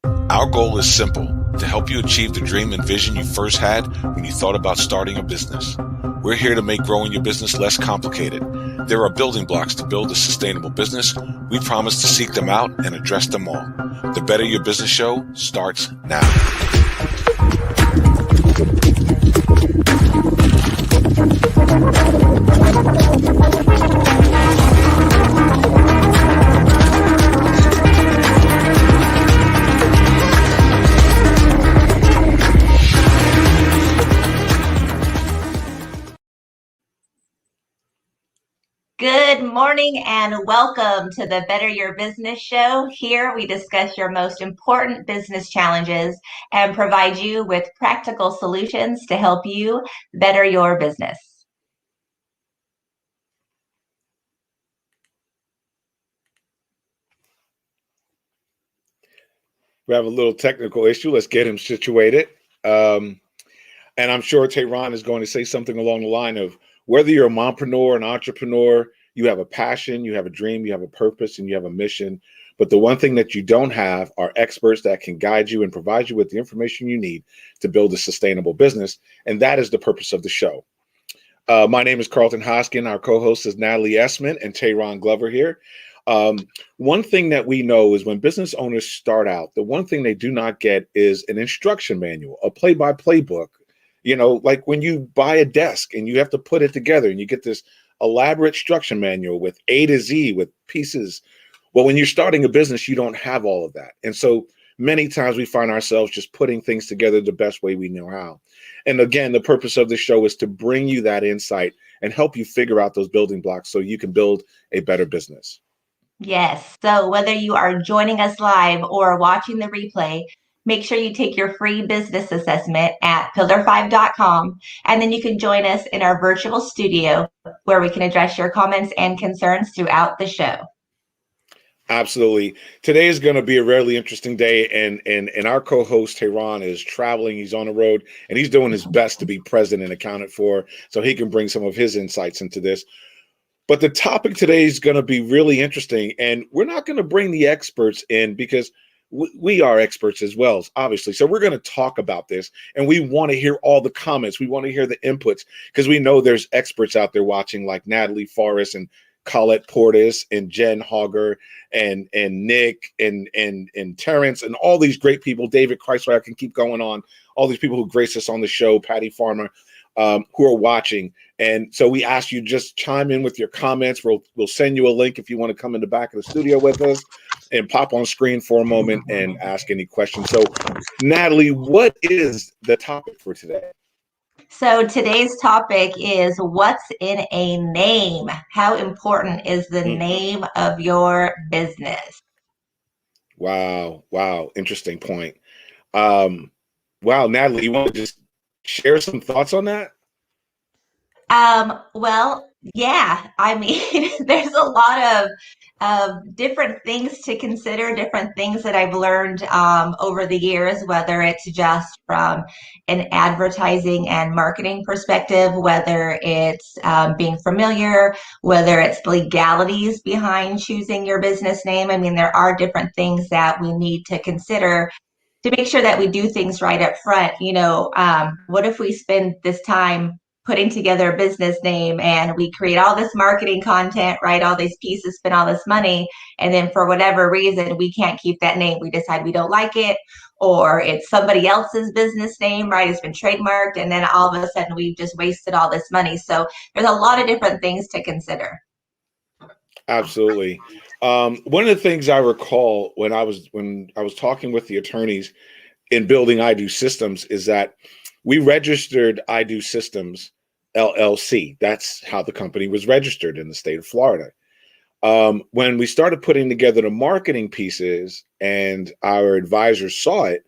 Our goal is simple: to help you achieve the dream and vision you first had when you thought about starting a business. We're here to make growing your business less complicated. There are building blocks to build a sustainable business. We promise to seek them out and address them all. The Better Your Business Show starts now. Good morning and welcome to the Better Your Business Show. Here we discuss your most important business challenges and provide you with practical solutions to help you better your business. We have a little technical issue. Let's get him situated. And I'm sure Tehran is going to say something along the line of whether you're a mompreneur, an entrepreneur, you have a passion, you have a dream, you have a purpose, and you have a mission. But the one thing that you don't have are experts that can guide you and provide you with the information you need to build a sustainable business. And that is the purpose of the show. My name is Carlton Hoskin. Our co-host is Natalie Essman and Tehran Glover here. One thing that we know is when business owners start out, the one thing they do not get is an instruction manual, a play-by-play book. You know, like when you buy a desk and you have to put it together and you get this elaborate instruction manual with A to Z with pieces. Well, when you're starting a business, you don't have all of that. And so many times we find ourselves just putting things together the best way we know how. And again, the purpose of the show is to bring you that insight and help you figure out those building blocks so you can build a better business. Yes, so whether you are joining us live or watching the replay, make sure you take your free business assessment at pillar5.com, and then you can join us in our virtual studio where we can address your comments and concerns throughout the show. Absolutely. Today is going to be a really interesting day, and our co-host Tehran is traveling. He's on the road, and he's doing his best to be present and accounted for so he can bring some of his insights into this. But the topic today is going to be really interesting, and we're not going to bring the experts in because we are experts as well, obviously. So we're going to talk about this, and we want to hear all the comments. We want to hear the inputs because we know there's experts out there watching like Natalie Forrest and Colette Portis and Jen Hogger and Nick and Terrence and all these great people, David Chrysler, I can keep going on, all these people who grace us on the show, Patty Farmer, who are watching. And so we ask you just chime in with your comments. We'll send you a link if you want to come in the back of the studio with us and pop on screen for a moment and ask any questions. So Natalie, what is the topic for today? So today's topic is what's in a name? How important is the name of your business? Wow. Interesting point. Wow, Natalie, you want to just share some thoughts on that? Well, yeah, I mean, there's a lot of different things to consider, different things that I've learned over the years, whether it's just from an advertising and marketing perspective, whether it's being familiar, whether it's legalities behind choosing your business name. I mean, there are different things that we need to consider to make sure that we do things right up front. You know, what if we spend this time putting together a business name and we create all this marketing content, write all these pieces, spend all this money, and then for whatever reason we can't keep that name, we decide we don't like it, or it's somebody else's business name, right? It's been trademarked, and then all of a sudden we've just wasted all this money. So there's a lot of different things to consider. Absolutely. One of the things I recall when I was talking with the attorneys in building I Do Systems is that we registered I Do Systems LLC. That's how the company was registered in the state of Florida. When we started putting together the marketing pieces and our advisor saw it,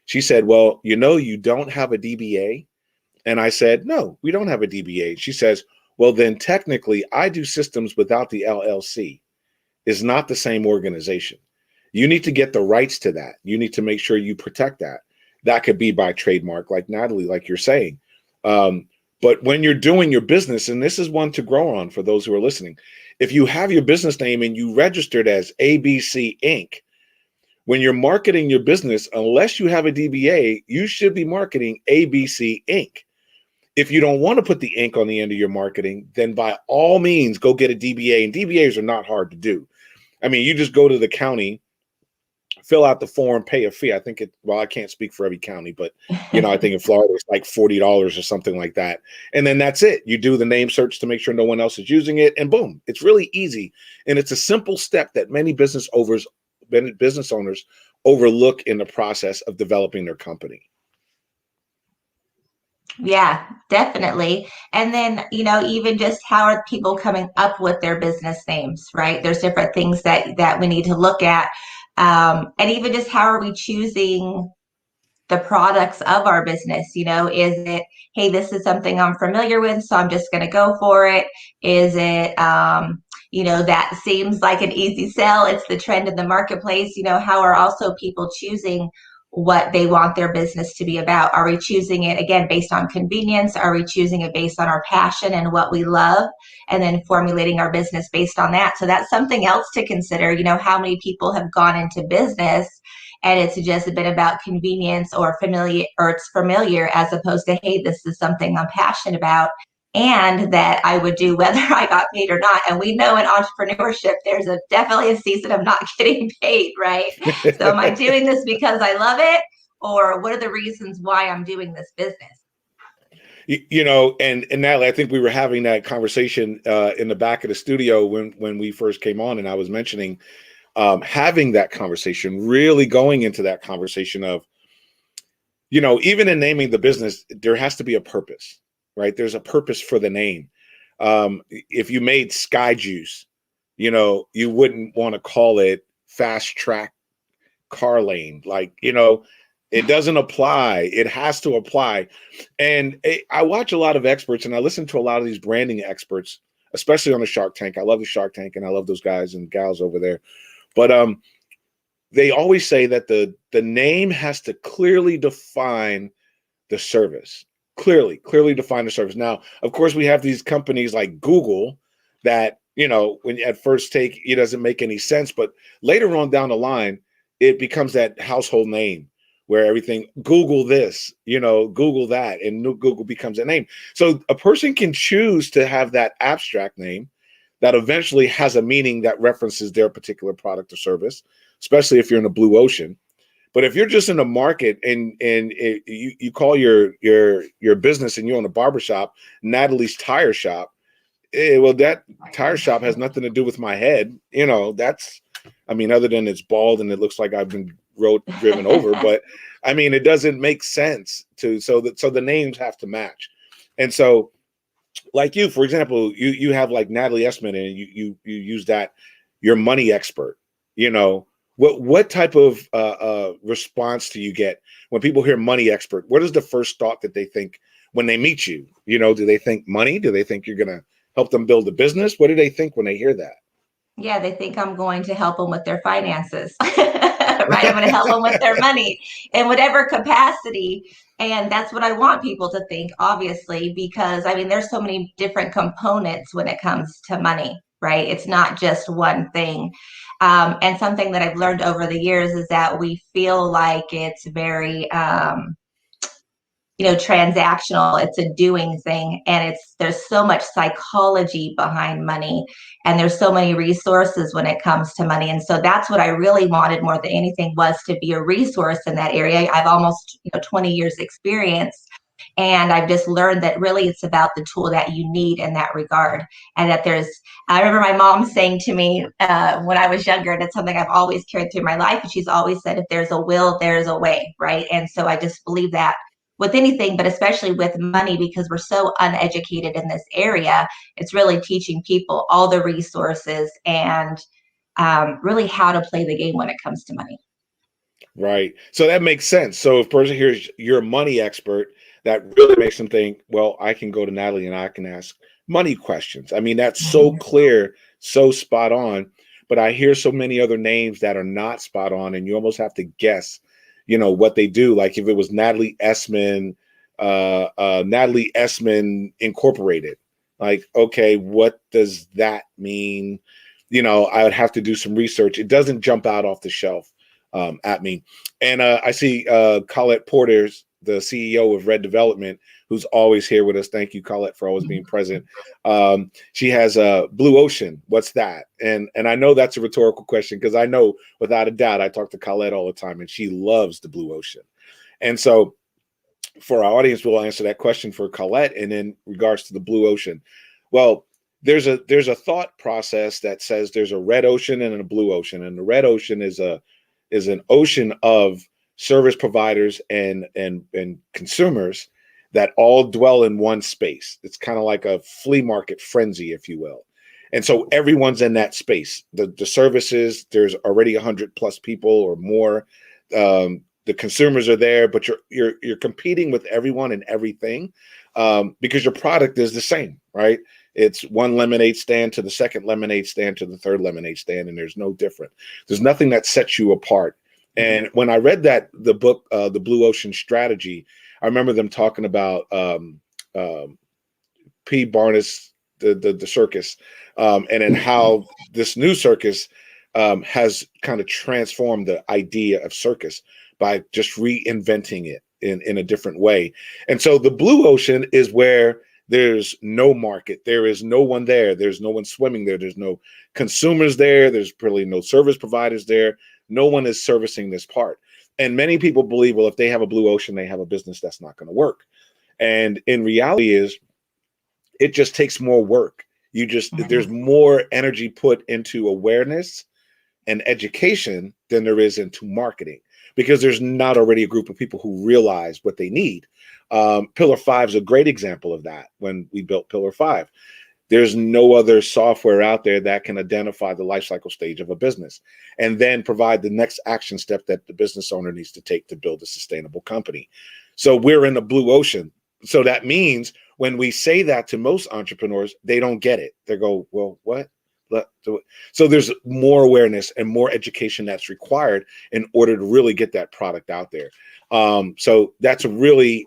she said, well, you know, you don't have a DBA. And I said, no, we don't have a DBA. She says, well, then technically I Do Systems without the LLC is not the same organization. You need to get the rights to that. You need to make sure you protect that. That could be by trademark, like Natalie, like you're saying. But when you're doing your business, and this is one to grow on for those who are listening, if you have your business name and you registered as ABC Inc., when you're marketing your business, unless you have a DBA, you should be marketing ABC Inc. If you don't want to put the Inc. on the end of your marketing, then by all means, go get a DBA. And DBAs are not hard to do. I mean, you just go to the county, fill out the form, pay a fee. I think well, I can't speak for every county, but I think in Florida it's like $40 or something like that. And then that's it. You do the name search to make sure no one else is using it, and boom, it's really easy. And it's a simple step that many business owners overlook in the process of developing their company. Yeah, definitely. And then, even just how are people coming up with their business names, right? There's different things that we need to look at. And even just how are we choosing the products of our business? Is it, hey, this is something I'm familiar with, so I'm just going to go for it? Is it, that seems like an easy sell, it's the trend in the marketplace? How are also people choosing what they want their business to be about? Are we choosing it, again, based on convenience? Are we choosing it based on our passion and what we love, and then formulating our business based on that? So that's something else to consider. How many people have gone into business and it's just been about convenience or it's familiar, as opposed to, hey, this is something I'm passionate about and that I would do whether I got paid or not. And we know in entrepreneurship, there's definitely a season of not getting paid, right? So am I doing this because I love it, or what are the reasons why I'm doing this business? And Natalie, I think we were having that conversation in the back of the studio when we first came on, and I was mentioning having that conversation, really going into that conversation of, even in naming the business, there has to be a purpose, right? There's a purpose for the name. If you made Sky Juice, you wouldn't want to call it Fast Track Car Lane. It doesn't apply. It has to apply. And I watch a lot of experts and I listen to a lot of these branding experts, especially on the Shark Tank. I love the Shark Tank and I love those guys and gals over there. But they always say that the name has to clearly define the service. Clearly define the service. Now, of course, we have these companies like Google that, when at first take, it doesn't make any sense. But later on down the line, it becomes that household name where everything, Google this, Google that, and Google becomes a name. So a person can choose to have that abstract name that eventually has a meaning that references their particular product or service, especially if you're in a blue ocean. But if you're just in the market and you call your business and you own a barbershop, Natalie's Tire Shop, well, that tire shop has nothing to do with my head. Other than it's bald and it looks like I've been driven over, but it doesn't make sense so the names have to match. And so, like you, for example, you have like Natalie Esman, and you use that, your money expert. What type of response do you get when people hear money expert? What is the first thought that they think when they meet you? Do they think money? Do they think you're going to help them build a business? What do they think when they hear that? Yeah, they think I'm going to help them with their finances, right? I'm going to help them with their money in whatever capacity. And that's what I want people to think, obviously, because there's so many different components when it comes to money, right? It's not just one thing. And something that I've learned over the years is that we feel like it's very, transactional. It's a doing thing. And there's so much psychology behind money, and there's so many resources when it comes to money. And so that's what I really wanted more than anything, was to be a resource in that area. I've almost 20 years experience, and I've just learned that really it's about the tool that you need in that regard. And that I remember my mom saying to me when I was younger, and it's something I've always carried through my life, and she's always said, if there's a will, there's a way, right? And so I just believe that with anything, but especially with money, because we're so uneducated in this area, it's really teaching people all the resources and really how to play the game when it comes to money. Right. So that makes sense. So if a person hears you're a money expert, that really makes them think, well, I can go to Natalie and I can ask money questions. That's so clear, so spot on. But I hear so many other names that are not spot on, and you almost have to guess what they do. Like if it was Natalie Esman, Natalie Esman Incorporated, like, okay, what does that mean? I would have to do some research. It doesn't jump out off the shelf at me. And I see Colette Porter's the CEO of Red Development, who's always here with us. Thank you, Colette, for always being present. She has a Blue Ocean. What's that? And I know that's a rhetorical question, because I know without a doubt, I talk to Colette all the time, and she loves the Blue Ocean. And so for our audience, we'll answer that question for Colette. And in regards to the Blue Ocean, well, there's a thought process that says there's a red ocean and a blue ocean, and the red ocean is an ocean of service providers and consumers that all dwell in one space. It's kind of like a flea market frenzy, if you will. And so everyone's in that space. The services, there's already 100+ people or more. The consumers are there, but you're competing with everyone and everything, because your product is the same, right? It's one lemonade stand to the second lemonade stand to the third lemonade stand, and there's no different. There's nothing that sets you apart. And when I read the book, The Blue Ocean Strategy, I remember them talking about P. Barnus, the circus, and then how this new circus has kind of transformed the idea of circus by just reinventing it in a different way. And so the blue ocean is where there's no market. There is no one there. There's no one swimming there. There's no consumers there. There's really no service providers there. No one is servicing this part. And many people believe, well, if they have a blue ocean, they have a business that's not going to work. And in reality is, it just takes more work. There's more energy put into awareness and education than there is into marketing, because there's not already a group of people who realize what they need. Pillar 5 is a great example of that. When we built Pillar 5, there's no other software out there that can identify the life cycle stage of a business and then provide the next action step that the business owner needs to take to build a sustainable company. So we're in the blue ocean. So that means when we say that to most entrepreneurs, they don't get it. They go, well, what? So there's more awareness and more education that's required in order to really get that product out there. So that's really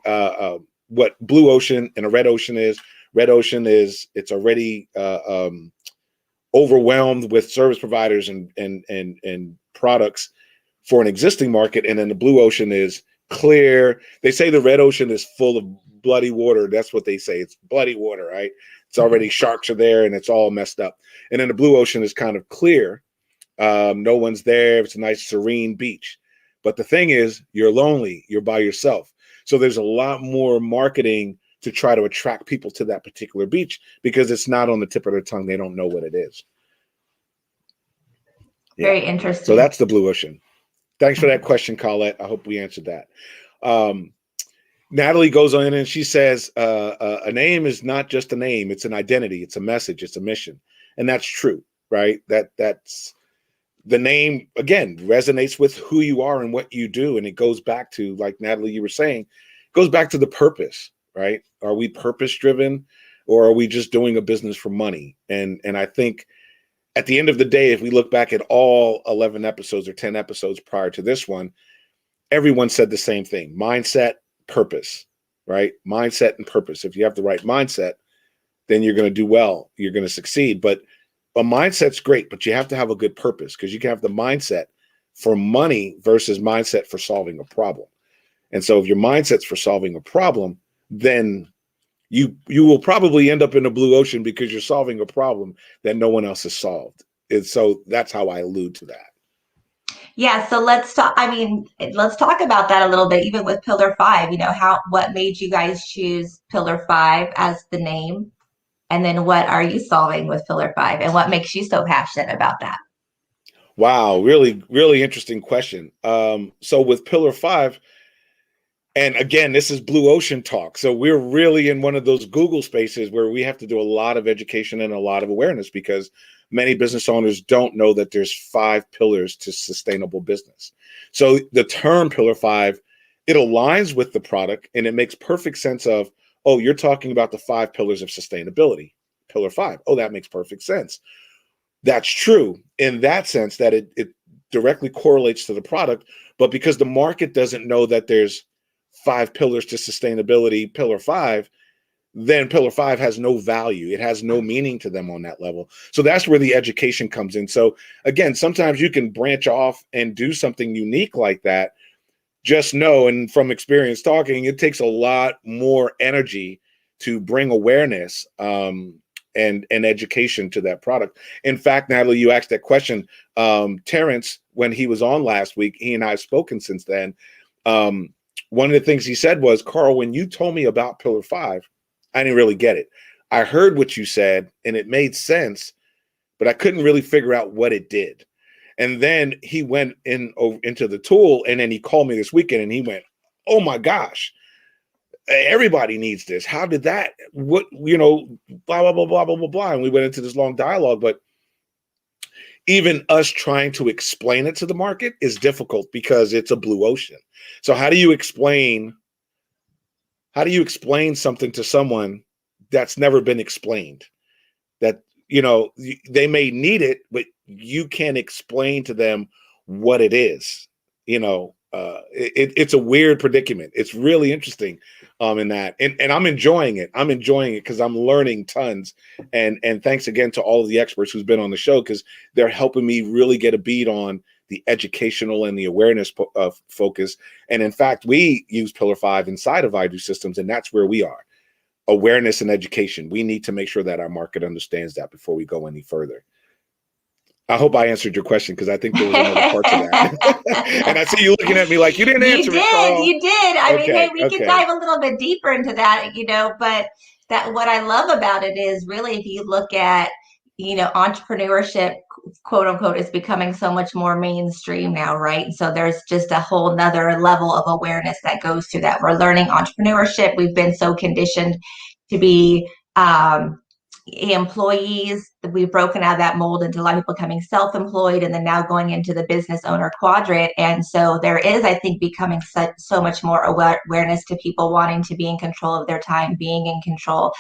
what blue ocean and a red ocean is. Red ocean is it's already overwhelmed with service providers and products for an existing market, and then the blue ocean is clear. They say the red ocean is full of bloody water. That's what they say. It's bloody water, right? It's already sharks are there and it's all messed up. And then the blue ocean is kind of clear. No one's there. It's a nice serene beach. But the thing is, you're lonely. You're by yourself. So there's a lot more marketing to try to attract people to that particular beach, because it's not on the tip of their tongue. They don't know what it is. Yeah. Very interesting. So that's the blue ocean. Thanks for that question, Colette. I hope we answered that. Natalie goes on and she says, a name is not just a name. It's an identity. It's a message. It's a mission. And that's true, right? That's the name, again, resonates with who you are and what you do. And it goes back to, like Natalie, you were saying, it goes back to the purpose, right? Are we purpose driven, or are we just doing a business for money? And I think at the end of the day, if we look back at all 11 episodes or 10 episodes prior to this one, everyone said the same thing: mindset, purpose, right? Mindset and purpose. If you have the right mindset, then you're going to do well. You're going to succeed. But a mindset's great, but you have to have a good purpose, because you can have the mindset for money versus mindset for solving a problem. And so if your mindset's for solving a problem, then you will probably end up in a blue ocean, because you're solving a problem that no one else has solved. And so that's how I allude to that. Yeah, so let's talk. Let's talk about that a little bit. Even with Pillar 5, what made you guys choose Pillar 5 as the name, and then what are you solving with Pillar 5, and what makes you so passionate about that? Wow, really, really interesting question. So with Pillar 5, and again, this is blue ocean talk. So we're really in one of those Google spaces where we have to do a lot of education and a lot of awareness, because many business owners don't know that there's 5 pillars to sustainable business. So the term Pillar 5, it aligns with the product, and it makes perfect sense of, oh, you're talking about the 5 pillars of sustainability. Pillar 5. Oh, that makes perfect sense. That's true in that sense, that it directly correlates to the product. But because the market doesn't know that there's 5 pillars to sustainability, Pillar 5, then Pillar 5 has no value. It has no meaning to them on that level. So that's where the education comes in. So again, sometimes you can branch off and do something unique like that. Just know, and from experience talking, it takes a lot more energy to bring awareness and education to that product. In fact, Natalie, you asked that question. Terrence, when he was on last week, he and I have spoken since then. One of the things he said was, Carl, when you told me about Pillar 5, I didn't really get it. I heard what you said and it made sense, but I couldn't really figure out what it did. And then he went into the tool, and then he called me this weekend and he went, oh my gosh, everybody needs this. How did that, what, blah, blah, blah, blah, blah, blah, blah. And we went into this long dialogue, but even us trying to explain it to the market is difficult because it's a blue ocean. So how do you explain something to someone that's never been explained? That, they may need it, but you can't explain to them what it is. It's a weird predicament. It's really interesting in that. And I'm enjoying it. I'm enjoying it because I'm learning tons. And thanks again to all of the experts who's been on the show, because they're helping me really get a beat on the educational and the awareness focus. And in fact, we use Pillar 5 inside of I Do Systems, and that's where we are. Awareness and education. We need to make sure that our market understands that before we go any further. I hope I answered your question, because I think there was another part to that. And I see you looking at me like you didn't answer it, Carl. You did. I mean, hey, we can dive a little bit deeper into that, but that what I love about it is really, if you look at, entrepreneurship, quote unquote, is becoming so much more mainstream now, right? So there's just a whole nother level of awareness that goes to that. We're learning entrepreneurship. We've been so conditioned to be employees. We've broken out of that mold into a lot of people becoming self-employed, and then now going into the business owner quadrant. And so there is, I think, becoming so much more awareness to people wanting to be in control of their time, being in control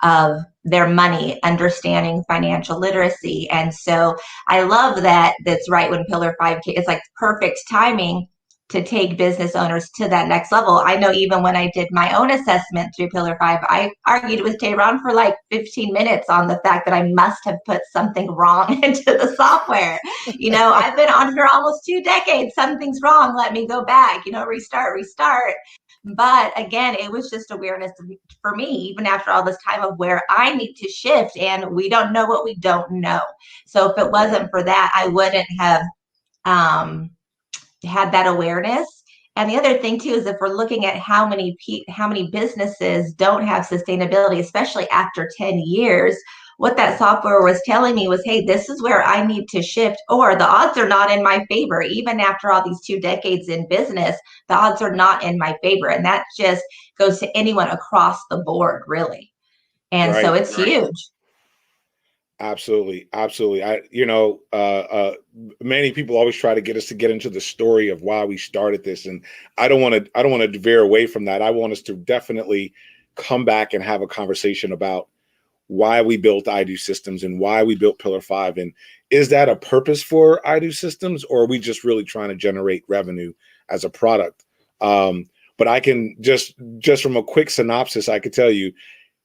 of their money, understanding financial literacy. And so I love that. That's right when Pillar 5, it's like perfect timing to take business owners to that next level. I know even when I did my own assessment through Pillar 5, I argued with Tehran for like 15 minutes on the fact that I must have put something wrong into the software. I've been on for almost 2 decades. Something's wrong. Let me go back, restart. But again, it was just awareness for me, even after all this time, of where I need to shift, and we don't know what we don't know. So if it wasn't for that, I wouldn't have had that awareness. And the other thing too is, if we're looking at how many businesses don't have sustainability, especially after 10 years, what that software was telling me was, hey, this is where I need to shift, or the odds are not in my favor. Even after all these 2 decades in business, the odds are not in my favor. And that just goes to anyone across the board, really. And so it's huge. Absolutely. Many people always try to get us to get into the story of why we started this. And I don't want to veer away from that. I want us to definitely come back and have a conversation about why we built I Do Systems and why we built Pillar 5. And is that a purpose for I Do Systems, or are we just really trying to generate revenue as a product? But I can just from a quick synopsis, I could tell you,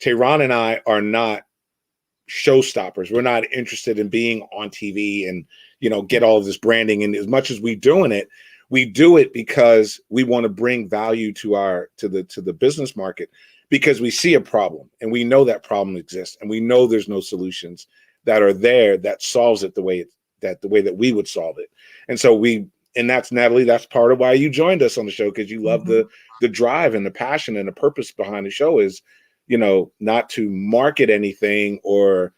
Tehran and I are not showstoppers. We're not interested in being on TV and, get all of this branding. And as much as we do it because we want to bring value to the business market, because we see a problem and we know that problem exists, and we know there's no solutions that are there that solves it the way that we would solve it. And so and that's, Natalie, that's part of why you joined us on the show, because you love the drive and the passion and the purpose behind the show is, not to market anything or,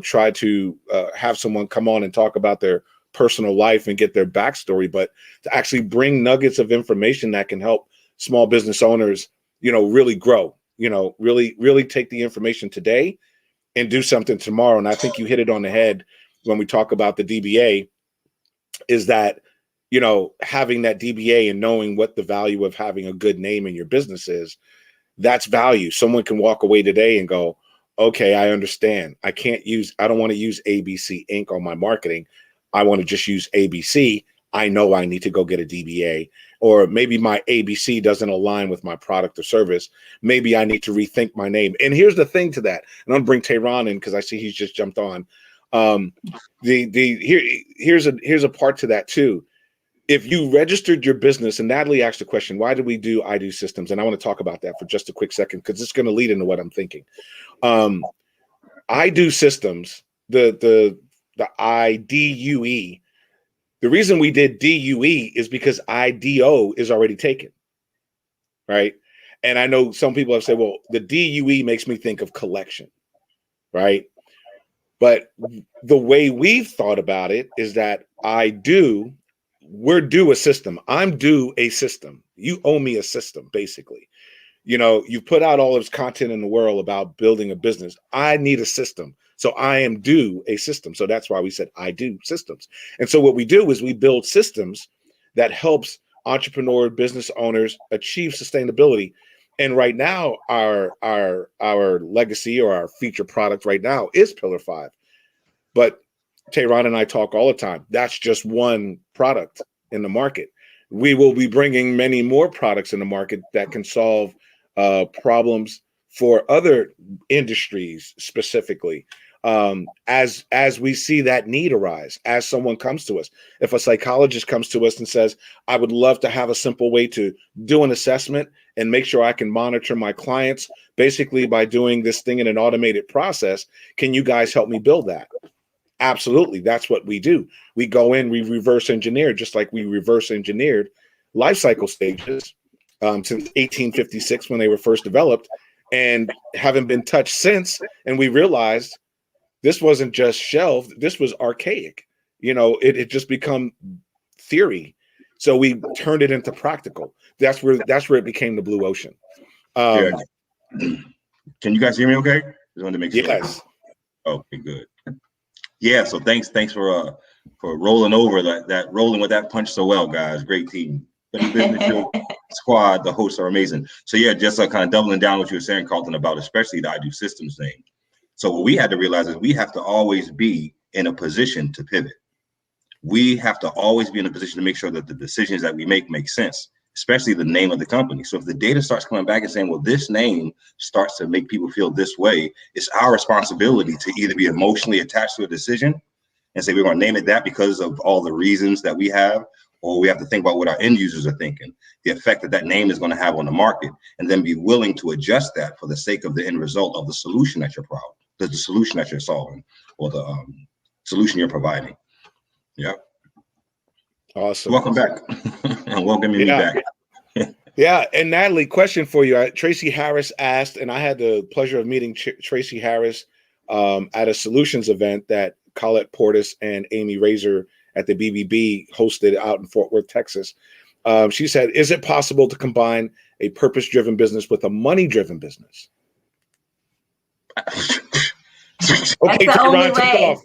try to have someone come on and talk about their personal life and get their backstory, but to actually bring nuggets of information that can help small business owners, really grow, really take the information today and do something tomorrow. And I think you hit it on the head when we talk about the DBA, is that, having that DBA and knowing what the value of having a good name in your business is, that's value. Someone can walk away today and go, okay, I understand. I don't want to use ABC Inc. on my marketing. I want to just use ABC. I know I need to go get a DBA, or maybe my ABC doesn't align with my product or service. Maybe I need to rethink my name. And here's the thing to that. And I'm gonna bring Tehran in because I see he's just jumped on. Here's a part to that too. If you registered your business, and Natalie asked the question, why do we do I Do Systems? And I want to talk about that for just a quick second because it's going to lead into what I'm thinking. I Do Systems, the IDUE. The reason we did DUE is because IDO is already taken, right? And I know some people have said, well, the DUE makes me think of collection, right? But the way we've thought about it is that we're due a system. I'm due a system. You owe me a system, basically. You know, you put out all this content in the world about building a business. I need a system. So I am due a system. So that's why we said I do systems. And so what we do is we build systems that helps entrepreneur business owners achieve sustainability. And right now, our legacy or our feature product right now is Pillar 5. But Tehran and I talk all the time. That's just one product in the market. We will be bringing many more products in the market that can solve problems for other industries specifically. As we see that need arise, as someone comes to us, if a psychologist comes to us and says, I would love to have a simple way to do an assessment and make sure I can monitor my clients basically by doing this thing in an automated process, can you guys help me build that? Absolutely. That's what we do. We go in, we reverse engineer, just like we reverse engineered life cycle stages since 1856 when they were first developed and haven't been touched since. And we realized this wasn't just shelved. This was archaic. You know, it just become theory. So we turned it into practical. That's where it became the blue ocean. Yeah. Can you guys hear me okay? Just wanted to make sure. Yes. Okay, good. Yeah, so thanks for rolling over that rolling with that punch so well, guys. Great team. But the business show squad, the hosts are amazing. So yeah, just kind of doubling down what you were saying, Carlton, about especially the I Do Systems thing. So what we had to realize is we have to always be in a position to pivot. We have to always be in a position to make sure that the decisions that we make sense, especially the name of the company. So if the data starts coming back and saying, well, this name starts to make people feel this way, it's our responsibility to either be emotionally attached to a decision and say, we're going to name it that because of all the reasons that we have, or we have to think about what our end users are thinking, the effect that name is going to have on the market, and then be willing to adjust that for the sake of the end result of the solution that you're the solution that you're solving, or the solution you're providing. Yeah. Awesome. Welcome back. And welcome me back. Yeah. And Natalie, question for you. Tracy Harris asked, and I had the pleasure of meeting Tracy Harris at a solutions event that Colette Portis and Amy Razor at the BBB hosted out in Fort Worth, Texas. She said, is it possible to combine a purpose-driven business with a money-driven business? Okay, that's the only way.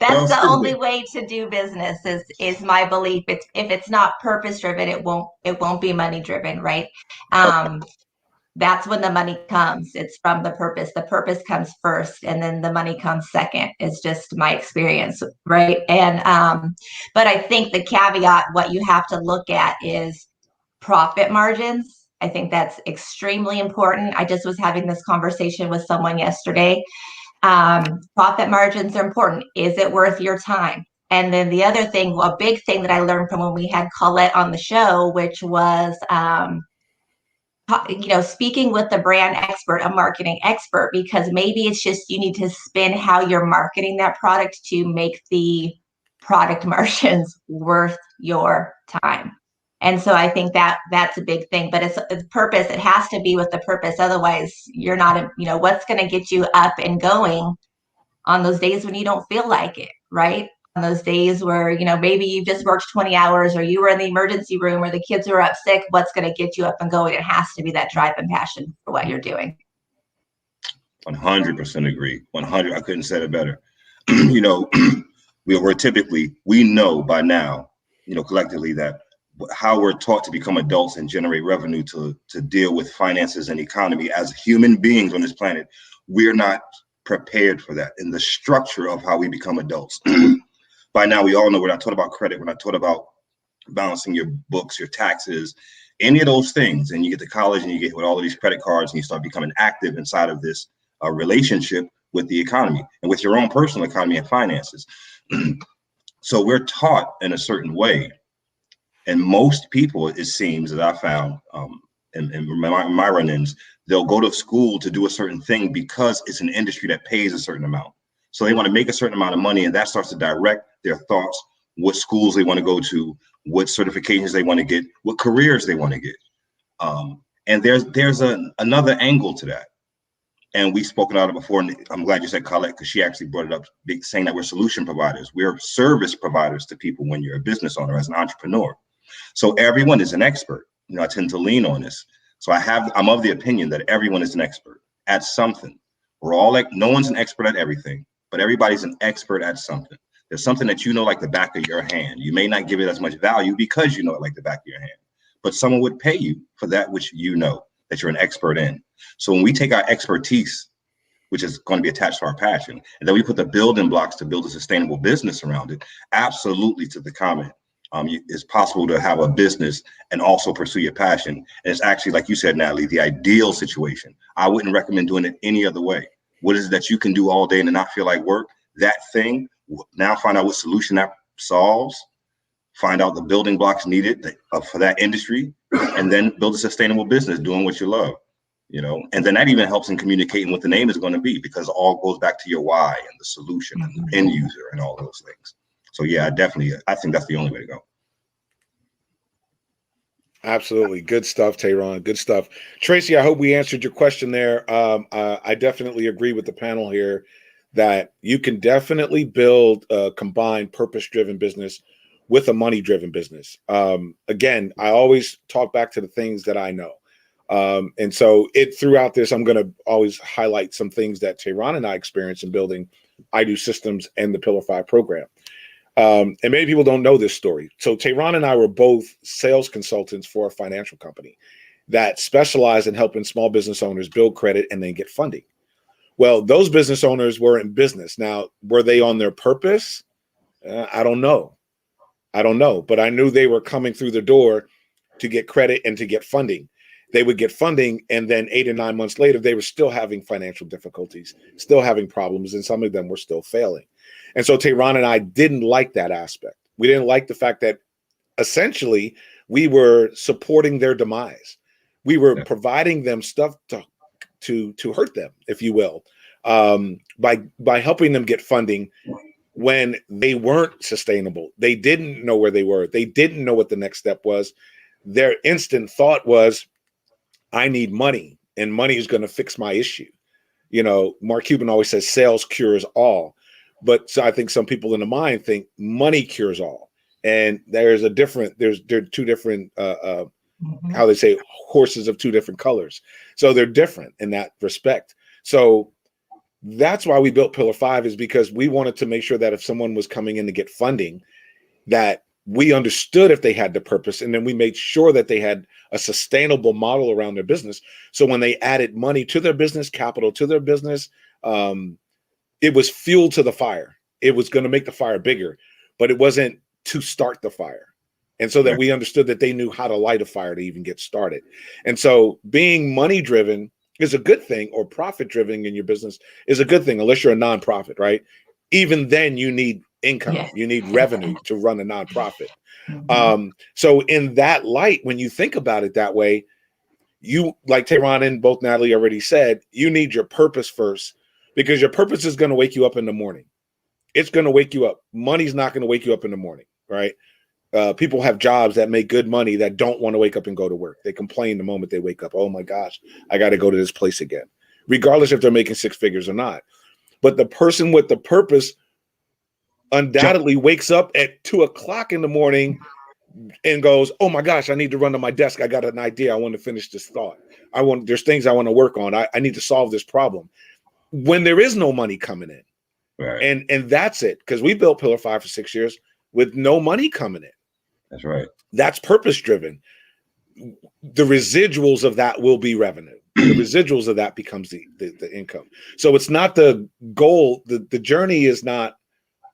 That's the only way to do business is my belief. If it's not purpose driven, it won't be money driven, right? That's when the money comes. It's from the purpose. The purpose comes first, and then the money comes second. It's just my experience, right? And but I think the caveat, what you have to look at is profit margins. I think that's extremely important. I just was having this conversation with someone yesterday. Profit margins are important. Is it worth your time? And then the other thing, a big thing that I learned from when we had Colette on the show, which was, speaking with the brand expert, a marketing expert, because maybe it's just you need to spin how you're marketing that product to make the product margins worth your time. And so I think that's a big thing, but it's purpose. It has to be with the purpose. Otherwise, you're not, what's going to get you up and going on those days when you don't feel like it, right? On those days where, maybe you just worked 20 hours or you were in the emergency room or the kids were up sick, what's going to get you up and going? It has to be that drive and passion for what you're doing. 100% agree. 100. I couldn't say it better. We know by now, collectively that how we're taught to become adults and generate revenue to deal with finances and economy as human beings on this planet, we're not prepared for that in the structure of how we become adults. By now, we all know we're not taught about credit. We're not taught about balancing your books, your taxes, any of those things. And you get to college and you get with all of these credit cards and you start becoming active inside of this relationship with the economy and with your own personal economy and finances. So we're taught in a certain way. And most people, it seems that I found in my run-ins, they'll go to school to do a certain thing because it's an industry that pays a certain amount. So they want to make a certain amount of money, and that starts to direct their thoughts, what schools they want to go to, what certifications they want to get, what careers they want to get. And there's another angle to that. And we've spoken about it before, and I'm glad you said Colette, because she actually brought it up, saying that we're solution providers. We're service providers to people when you're a business owner, as an entrepreneur. So everyone is an expert. You know, I tend to lean on this. So I'm of the opinion that everyone is an expert at something. We're all like, no one's an expert at everything, but everybody's an expert at something. There's something that you know like the back of your hand. You may not give it as much value because you know it like the back of your hand, but someone would pay you for that which you know that you're an expert in. So when we take our expertise, which is going to be attached to our passion, and then we put the building blocks to build a sustainable business around it, absolutely, to the comment, it's possible to have a business and also pursue your passion. And it's actually, like you said, Natalie, the ideal situation. I wouldn't recommend doing it any other way. What is it that you can do all day and not feel like work? That thing, now find out what solution that solves, find out the building blocks needed for that industry, and then build a sustainable business doing what you love, you know. And then that even helps in communicating what the name is going to be, because it all goes back to your why and the solution and the end user and all those things. So yeah, I think that's the only way to go. Absolutely. Good stuff, Tehran. Good stuff. Tracy, I hope we answered your question there. I definitely agree with the panel here that you can definitely build a combined purpose-driven business with a money-driven business. Again, I always talk back to the things that I know. And so throughout this, I'm going to always highlight some things that Tehran and I experienced in building I Do Systems and the Pillar 5 program. And many people don't know this story. So Tehran and I were both sales consultants for a financial company that specialized in helping small business owners build credit and then get funding. Well, those business owners were in business. Now, were they on their purpose? I don't know. But I knew they were coming through the door to get credit and to get funding. They would get funding, and then 8 or 9 months later, they were still having financial difficulties, still having problems, and some of them were still failing. And so Tehran and I didn't like that aspect. We didn't like the fact that essentially we were supporting their demise. We were providing them stuff to hurt them, if you will, by helping them get funding when they weren't sustainable. They didn't know where they were. They didn't know what the next step was. Their instant thought was, I need money, and money is going to fix my issue. You know, Mark Cuban always says sales cures all. But so I think some people in the mind think money cures all. And there are two different, how they say, horses of two different colors. So they're different in that respect. So that's why we built Pillar 5, is because we wanted to make sure that if someone was coming in to get funding, that we understood if they had the purpose, and then we made sure that they had a sustainable model around their business. So when they added money to their business, capital to their business, it was fuel to the fire. It was going to make the fire bigger, but it wasn't to start the fire. And so that we understood that they knew how to light a fire to even get started. And so being money driven is a good thing, or profit driven in your business is a good thing, unless you're a nonprofit, right? Even then you need income, you need revenue to run a nonprofit. So in that light, when you think about it that way, you, like Tehran and both Natalie already said, you need your purpose first, because your purpose is going to wake you up in the morning. It's going to wake you up. Money's not going to wake you up in the morning, right? People have jobs that make good money that don't want to wake up and go to work. They complain the moment they wake up. Oh my gosh, I got to go to this place again, regardless if they're making six figures or not. But the person with the purpose undoubtedly wakes up at 2 o'clock in the morning and goes, oh my gosh, I need to run to my desk. I got an idea. I want to finish this thought. There's things I want to work on. I need to solve this problem when there is no money coming in. Right. And that's it. Because we built Pillar 5 for 6 years with no money coming in. That's right. That's purpose driven. The residuals of that will be revenue. The residuals of that becomes the income. So it's not the goal. The journey is not,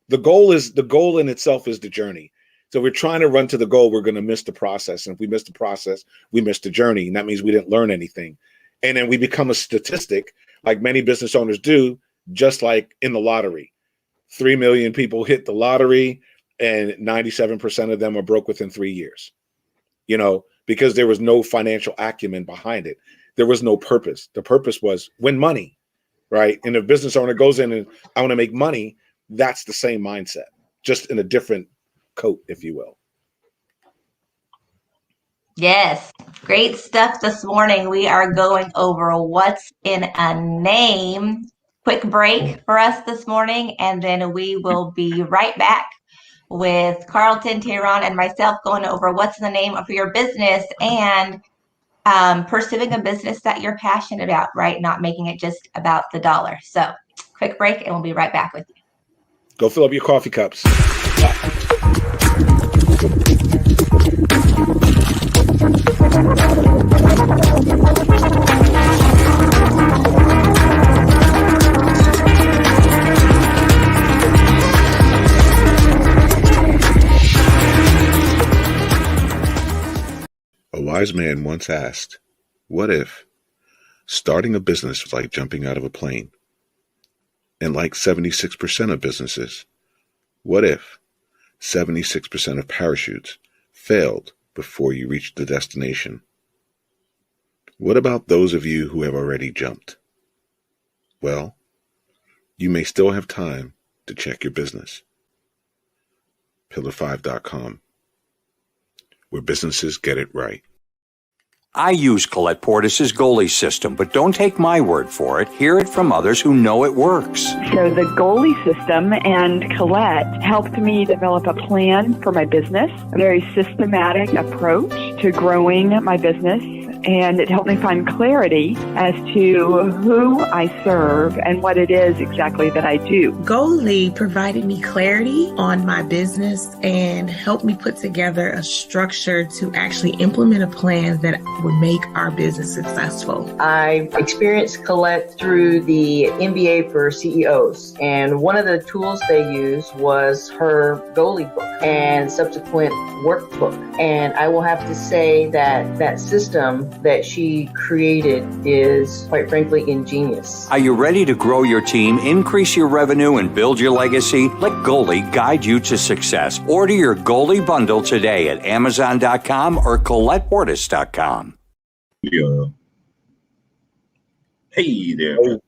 the goal in itself is the journey. So we're trying to run to the goal. We're going to miss the process. And if we miss the process, we miss the journey. And that means we didn't learn anything. And then we become a statistic like many business owners do, just like in the lottery. 3 million people hit the lottery and 97% of them are broke within 3 years, because there was no financial acumen behind it. There was no purpose. The purpose was win money, right? And if a business owner goes in and I want to make money, that's the same mindset, just in a different coat, if you will. Yes, great stuff this morning. We are going over what's in a name. Quick break for us this morning, and then we will be right back with Carlton, Tehran, and myself going over what's the name of your business and pursuing a business that you're passionate about, right? Not making it just about the dollar. So quick break, and we'll be right back with you. Go fill up your coffee cups. A wise man once asked, what if starting a business was like jumping out of a plane? And like 76% of businesses, what if 76% of parachutes failed before you reached the destination? What about those of you who have already jumped? Well, you may still have time to check your business. Pillar5.com, where businesses get it right. I use Colette Portis's goalie system, but don't take my word for it. Hear it from others who know it works. So the goalie system and Colette helped me develop a plan for my business, a very systematic approach to growing my business, and it helped me find clarity as to who I serve and what it is exactly that I do. Goalie provided me clarity on my business and helped me put together a structure to actually implement a plan that would make our business successful. I experienced Colette through the MBA for CEOs, and one of the tools they used was her goalie book and subsequent workbook. And I will have to say that that system that she created is, quite frankly, ingenious. Are you ready to grow your team, increase your revenue, and build your legacy? Let Goalie guide you to success. Order your Goalie bundle today at Amazon.com or ColettePortis.com. Hey there.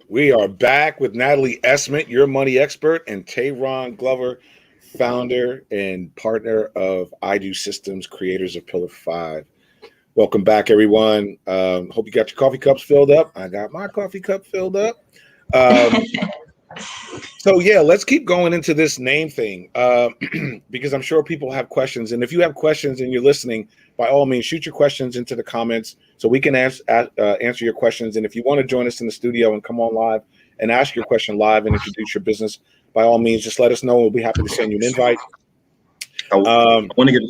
We are back with Natalie Esmond, your money expert, and Tehran Glover, founder and partner of I Do Systems, creators of Pillar 5. Welcome back, everyone. Hope you got your coffee cups filled up. I got my coffee cup filled up. So yeah, let's keep going into this name thing because I'm sure people have questions. And if you have questions and you're listening, by all means, shoot your questions into the comments so we can answer your questions. And if you want to join us in the studio and come on live and ask your question live and introduce your business, by all means, just let us know. We'll be happy to send you an invite. I want to get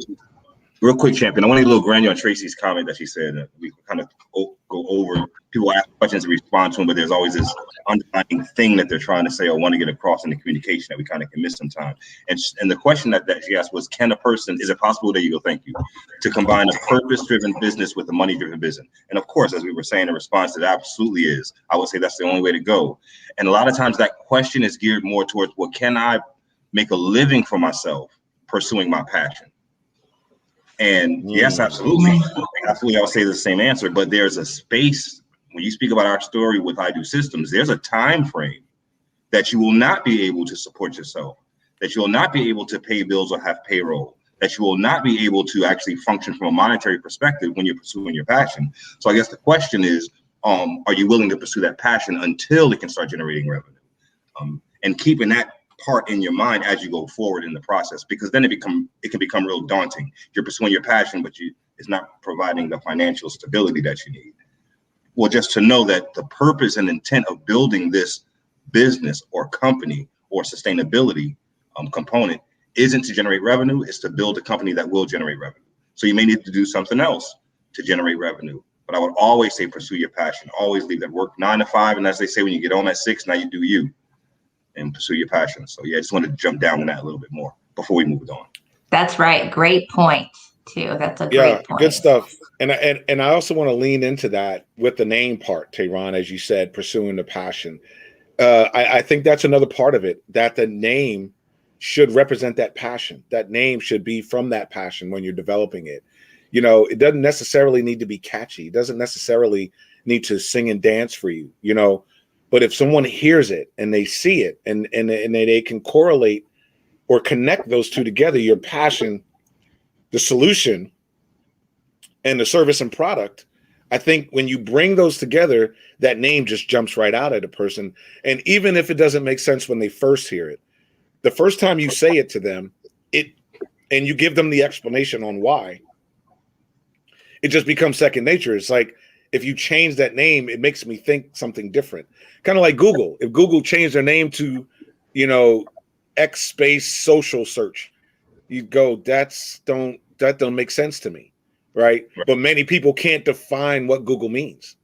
real quick, champion. I want to get a little granular on Tracy's comment that she said that we kind of go over. People ask questions and respond to them, but there's always this underlying thing that they're trying to say or want to get across in the communication that we kind of can miss sometimes. And the question that she asked was, is it possible, there you go, thank you, to combine a purpose-driven business with a money-driven business? And of course, as we were saying in response, it absolutely is. I would say that's the only way to go. And a lot of times that question is geared more towards, well, can I make a living for myself pursuing my passion? And yes, absolutely. Absolutely, I would say the same answer, but there's a space. When you speak about our story with I Do Systems, there's a time frame that you will not be able to support yourself, that you will not be able to pay bills or have payroll, that you will not be able to actually function from a monetary perspective when you're pursuing your passion. So I guess the question is, are you willing to pursue that passion until it can start generating revenue? And keeping that part in your mind as you go forward in the process, because then it can become real daunting. You're pursuing your passion, but it's not providing the financial stability that you need. Well, just to know that the purpose and intent of building this business or company or sustainability component isn't to generate revenue, it's to build a company that will generate revenue. So you may need to do something else to generate revenue. But I would always say pursue your passion. Always leave that work 9 to 5. And as they say, when you get home at 6, now you do you and pursue your passion. So yeah, I just wanted to jump down on that a little bit more before we move on. That's right. Great point too. That's a great point. Good stuff. And I also want to lean into that with the name part, Tehran, as you said, pursuing the passion. I think that's another part of it, that the name should represent that passion. That name should be from that passion when you're developing it. You know, it doesn't necessarily need to be catchy. It doesn't necessarily need to sing and dance for you, you know. But if someone hears it and they see it and they can correlate or connect those two together, your passion, the solution, and the service and product, I think when you bring those together, that name just jumps right out at a person. And even if it doesn't make sense when they first hear it, the first time you say it to them, and you give them the explanation on why, it just becomes second nature. It's like, if you change that name, it makes me think something different. Kind of like Google. If Google changed their name to, you know, X space social search, you'd go, that don't make sense to me, right? But many people can't define what Google means,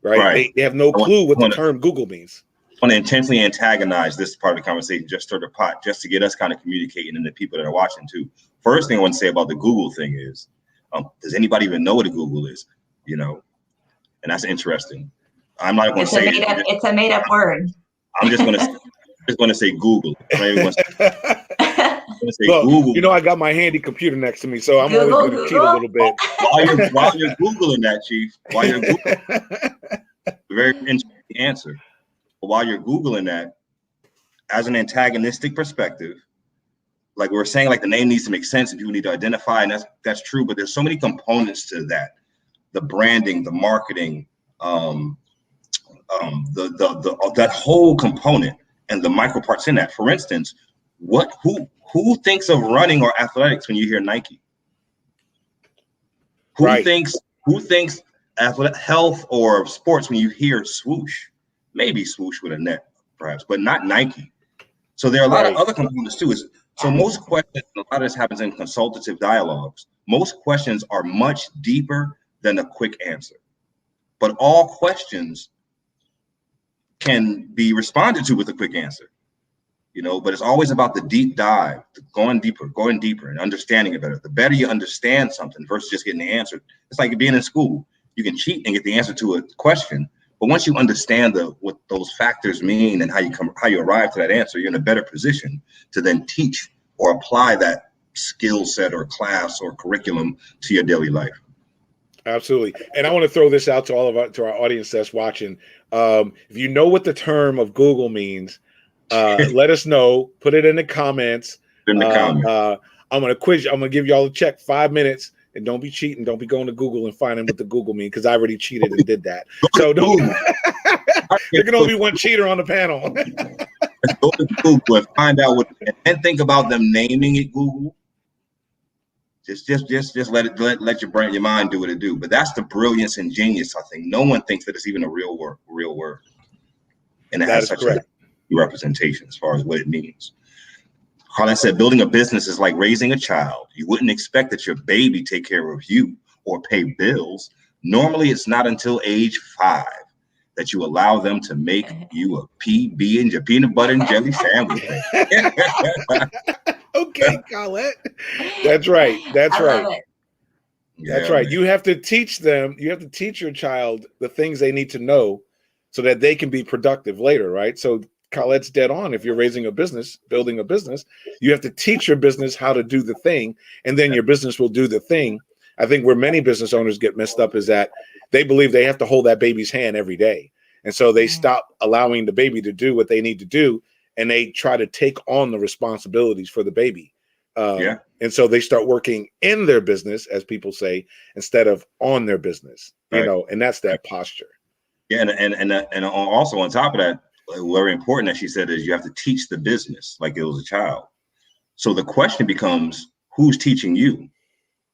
right? They have no clue what the term Google means. I want to intentionally antagonize this part of the conversation, just stir the pot, just to get us kind of communicating and the people that are watching too. First thing I want to say about the Google thing is, does anybody even know what a Google is? You know, and that's interesting. I'm not going to say it's a made up word. I'm just going to say Google. I'm not even going to say Look, Google. You know, I got my handy computer next to me, so I'm always going to cheat a little bit. While you're Googling that, Chief, very interesting answer. But while you're Googling that, as an antagonistic perspective, like we were saying, like the name needs to make sense and people need to identify, and that's true. But there's so many components to that: the branding, the marketing, that whole component, and the micro parts in that. For instance, who thinks of running or athletics when you hear Nike? Who thinks athletic health or sports when you hear swoosh? Maybe swoosh with a net, perhaps, but not Nike. So there are a lot of other components too. So most questions, a lot of this happens in consultative dialogues. Most questions are much deeper than a quick answer. But all questions can be responded to with a quick answer, you know, but it's always about the deep dive, going deeper and understanding it better. The better you understand something versus just getting the answer. It's like being in school. You can cheat and get the answer to a question, but once you understand what those factors mean and how you arrive to that answer, you're in a better position to then teach or apply that skill set or class or curriculum to your daily life. Absolutely. And I want to throw this out to our audience that's watching. If you know what the term of Google means, let us know. Put it in the comments. I'm going to quiz you. I'm going to give y'all a check, 5 minutes, and don't be cheating. Don't be going to Google and finding what the Google means, because I already cheated and did that. So there can only be one cheater on the panel. Go to Google and find out and think about them naming it Google. Just let your mind do what it do. But that's the brilliance and genius, I think. No one thinks that it's even a real word. And it has such a representation as far as what it means. Carlette said, building a business is like raising a child. You wouldn't expect that your baby take care of you or pay bills. Normally, it's not until age 5 that you allow them to make you a PB and your peanut butter and jelly sandwich. Okay, Carlette. That's right. That's right. That's right. You have to teach them. You have to teach your child the things they need to know so that they can be productive later, right? So Carlette's dead on. If you're raising a business, building a business, you have to teach your business how to do the thing, and then your business will do the thing. I think where many business owners get messed up is that they believe they have to hold that baby's hand every day. And so they stop allowing the baby to do what they need to do, and they try to take on the responsibilities for the baby. And so they start working in their business, as people say, instead of on their business, you know, and that's that posture. Yeah. And also on top of that, very important, as she said, is you have to teach the business like it was a child. So the question becomes, who's teaching you?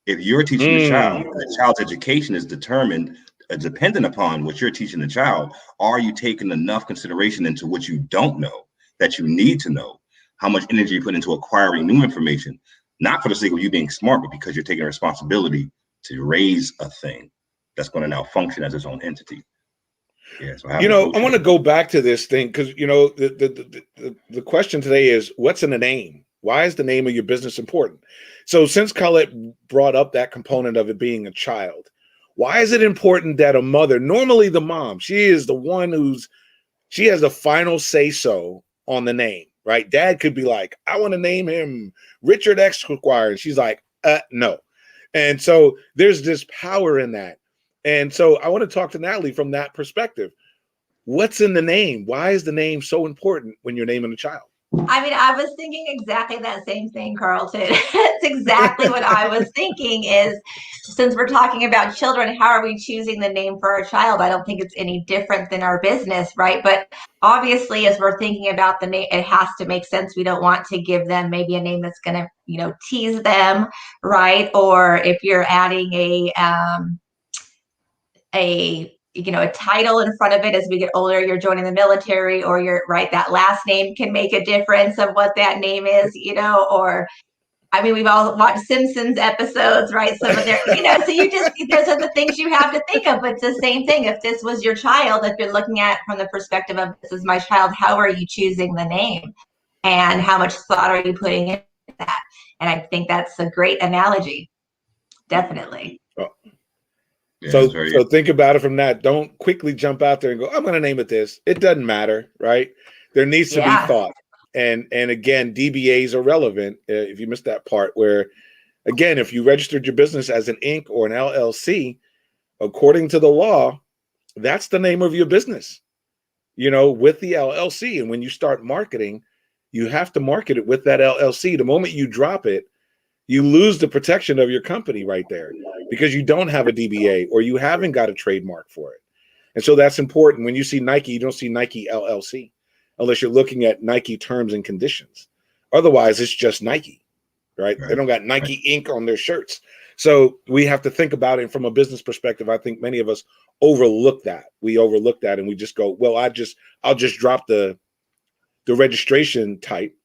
If you're teaching the child's education is dependent upon what you're teaching the child. Are you taking enough consideration into what you don't know that you need to know? How much energy you put into acquiring new information, not for the sake of you being smart, but because you're taking a responsibility to raise a thing that's going to now function as its own entity. Yeah, so I want to go back to this thing because the question today is, what's in a name? Why is the name of your business important? So since Colette brought up that component of it being a child, why is it important that a mother, normally the mom, she is the one she has the final say so on the name, right? Dad could be like, I want to name him Richard Esquire. And she's like, no. And so there's this power in that. And so I want to talk to Natalie from that perspective. What's in the name? Why is the name so important when you're naming a child? I mean, I was thinking exactly that same thing, Carlton. It's exactly what I was thinking is, since we're talking about children, how are we choosing the name for our child? I don't think it's any different than our business, right? But obviously, as we're thinking about the name, it has to make sense. We don't want to give them maybe a name that's going to, tease them, right? Or if you're adding a title in front of it as we get older, you're joining the military, or you're right, that last name can make a difference of what that name is, or I mean, we've all watched Simpsons episodes, right? Some of their, so those are the things you have to think of. But it's the same thing. If this was your child, if you're looking at it from the perspective of this is my child, how are you choosing the name? And how much thought are you putting into that? And I think that's a great analogy. Definitely. Oh. Yeah, so think about it from that. Don't quickly jump out there and go, I'm going to name it this. It doesn't matter, right? There needs to be thought. And again, DBAs are relevant. If you missed that part where, again, if you registered your business as an Inc. or an LLC, according to the law, that's the name of your business, with the LLC. And when you start marketing, you have to market it with that LLC. The moment you drop it, you lose the protection of your company right there because you don't have a DBA or you haven't got a trademark for it. And so that's important. When you see Nike, you don't see Nike LLC unless you're looking at Nike terms and conditions. Otherwise, it's just Nike, right? They don't got Nike Inc. on their shirts. So we have to think about it from a business perspective. I think many of us overlook that. We overlook that and we just go, well, I'll just drop the registration type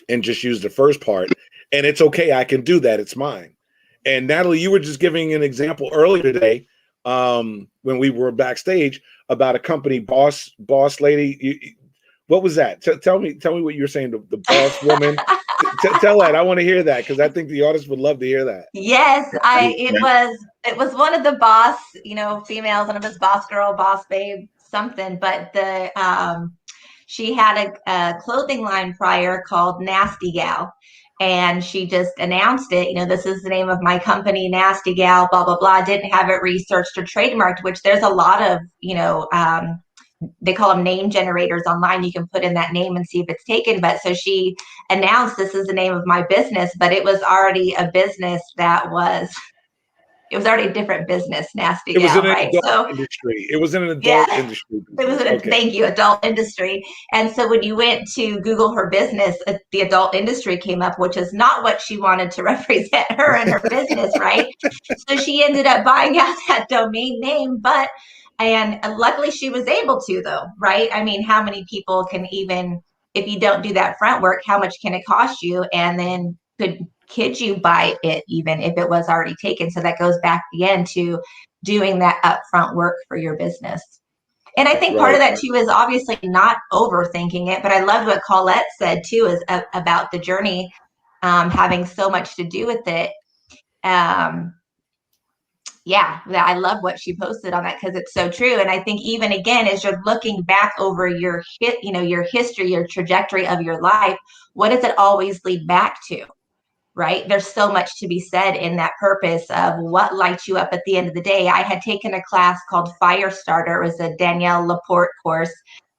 and just use the first part. And it's okay. I can do that. It's mine. And Natalie, you were just giving an example earlier today when we were backstage about a company boss lady. What was that? Tell me what you were saying. The boss woman. Tell that. I want to hear that because I think the audience would love to hear that. Yes, it was one of the boss, females, one of his boss girl, boss babe, something. But she had a clothing line prior called Nasty Gal. And she just announced it, this is the name of my company, Nasty Gal, blah, blah, blah. Didn't have it researched or trademarked, which there's a lot of, they call them name generators online. You can put in that name and see if it's taken. But so she announced this is the name of my business, but it was already a business it was already a different business, Nasty Gal, right? Industry. It was in an adult industry. It was thank you, adult industry. And so when you went to Google her business, the adult industry came up, which is not what she wanted to represent her and her business, right? So she ended up buying out that domain name, and luckily she was able to, though, right? I mean, how many people can even, if you don't do that front work, how much can it cost you? And then could you buy it even if it was already taken? So that goes back again to doing that upfront work for your business. And I think part of that too is obviously not overthinking it, but I loved what Colette said too, is about the journey having so much to do with it. I love what she posted on that because it's so true. And I think even again, as you're looking back over your history, your trajectory of your life, what does it always lead back to? Right? There's so much to be said in that purpose of what lights you up at the end of the day. I had taken a class called Firestarter. It was a Danielle Laporte course.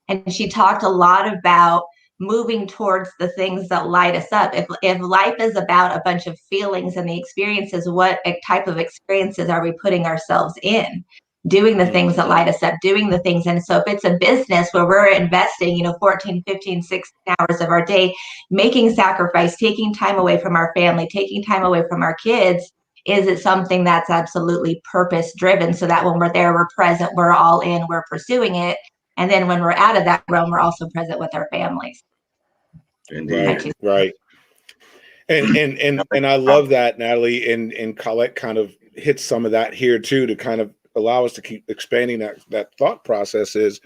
And she talked a lot about moving towards the things that light us up. If life is about a bunch of feelings and the experiences, what type of experiences are we putting ourselves in? Doing the things that light us up, doing the things. And so if it's a business where we're investing, 14, 15, 16 hours of our day, making sacrifice, taking time away from our family, taking time away from our kids, is it something that's absolutely purpose driven so that when we're there, we're present, we're all in, we're pursuing it. And then when we're out of that realm, we're also present with our families. Indeed. Right. And I love that, Natalie, and Colette kind of hits some of that here too, to kind of allow us to keep expanding that thought process. Is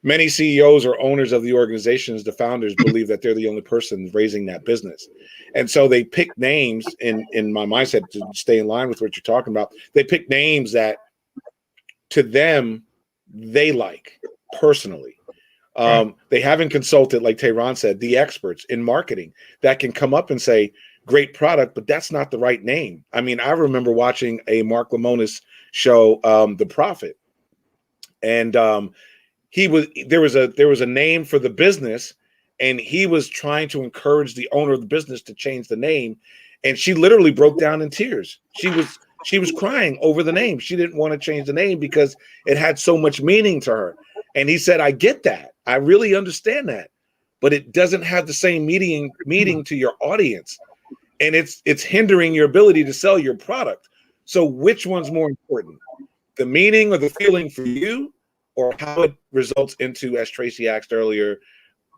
many CEOs or owners of the organizations, the founders, believe that they're the only person raising that business. And so they pick names in my mindset to stay in line with what you're talking about. They pick names that to them, they like personally. They haven't consulted, like Tehran said, the experts in marketing that can come up and say, great product, but that's not the right name. I mean, I remember watching a Mark Lemonis show, The Prophet, and there was a name for the business, and he was trying to encourage the owner of the business to change the name, and she literally broke down in tears. She was crying over the name. She didn't want to change the name because it had so much meaning to her. And he said, I get that. I really understand that, but it doesn't have the same meaning to your audience. And it's hindering your ability to sell your product. So which one's more important? The meaning or the feeling for you, or how it results into, as Tracy asked earlier,